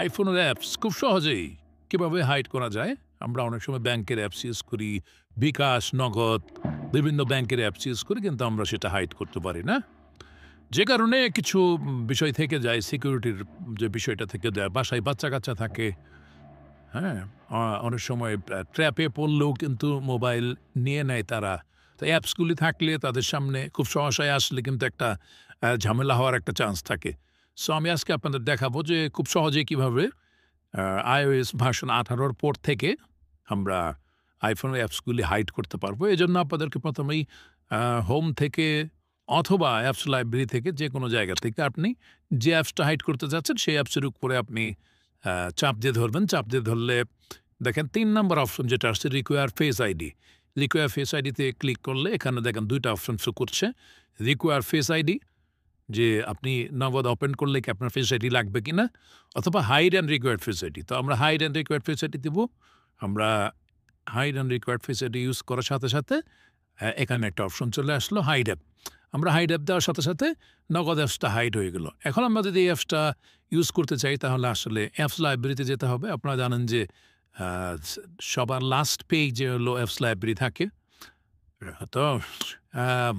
আইফোনের অ্যাপস খুব সহজেই কিভাবে হাইড করা যায়। আমরা অনেক সময় ব্যাংকের অ্যাপস ইউজ করি, বিকাশ, নগদ, বিভিন্ন ব্যাংকের অ্যাপস ইউজ করি, কিন্তু আমরা সেটা হাইড করতে পারি না। যে কারণে কিছু বিষয় থেকে যায়, সিকিউরিটির যে বিষয়টা থেকে যায়। বাসায় বাচ্চা-কাচ্চা থাকে, হ্যাঁ? অনেক সময় ট্র্যাপে পড়লেও কিন্তু মোবাইল নিয়ে নেয় তারা। তো অ্যাপসগুলি থাকলে তাদের সামনে খুব সহসায় আসলে কিন্তু একটা ঝামেলা হওয়ার একটা চান্স থাকে। সো আমি আজকে আপনাদের দেখাবো যে খুব সহজেই কিভাবে iOS ভার্সন 18 র পর থেকে আমরা iPhone অ্যাপসগুলি হাইড করতে পারবো। এজন্য আপনাদেরকে ১ম এই হোম থেকে অথবা অ্যাপস লাইব্রেরি থেকে যেকোনো জায়গা থেকে আপনি যে অ্যাপসটা হাইড করতে চাচ্ছেন সেই অ্যাপসের উপরে আপনি চাপ দিয়ে ধরবেন। চাপ দিয়ে ধরলে দেখেন ৩ নাম্বার অপশন যেটা আসছে require face ID. Require face আইডিতে ক্লিক করলে এখানে দেখেন ২ টা অপশন শো করছে। রিকোয়ার ফেস আইডি, যে আপনি নগদ ওপেন করলে কি আপনার ফেস আইডি লাগবে কিনা, অথবা hide and required face ID. তো আমরা hide and required face ID দিব। আমরা hide and required face ID use করার সাথে, সাথে এখানে একটা অপশন চলে আসলো হাইড অ্যাপ। আমরা হাইড অ্যাপ দেওয়ার সাথে, সাথে নগদ অ্যাপসটা হাইড হয়ে গেল। এখন আমরা যদি এই অ্যাপসটা ইউজ করতে চাই তাহলে আসলে অ্যাপস লাইব্রেরিতে যেতে হবে। আপনারা জানেন যে আ সবার লাস্ট পেজে হলো অ্যাপস লাইব্রেরি থাকে। তো আম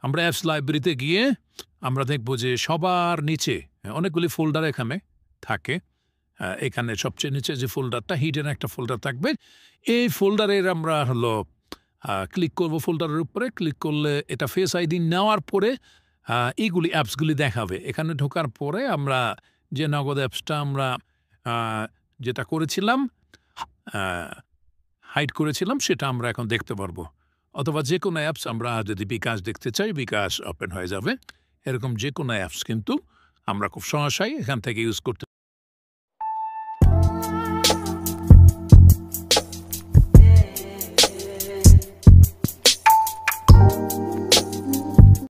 আমরা অ্যাপস লাইব্রেরিতে গিয়ে আমরা দেখব যে সবার নিচে অনেকগুলি ফোল্ডার এখানে থাকে। এখানে সবচেয়ে নিচে যে ফোল্ডারটা হিডেন একটা ফোল্ডার থাকবে। এই ফোল্ডারের আমরা হলো ক্লিক করব। ফোল্ডারের উপরে ক্লিক করলে এটা ফেস আইডি নেওয়ার পরে এইগুলি অ্যাপসগুলি দেখাবে। এখানে ঢোকার পরে আমরা যে নগদ অ্যাপসটা আমরা আ যেটা করেছিলাম, আ হাইড করেছিলাম, সেটা আমরা এখন দেখতে পারবো। অথবা যেকোনো অ্যাপস, আমরা যদি বিকাশ দেখতে চাই, বিকাশ ওপেন হয়ে যাবে। এরকম যেকোনো অ্যাপস কিন্তু আমরা খুব সহসাই এখান থেকে ইউজ করতে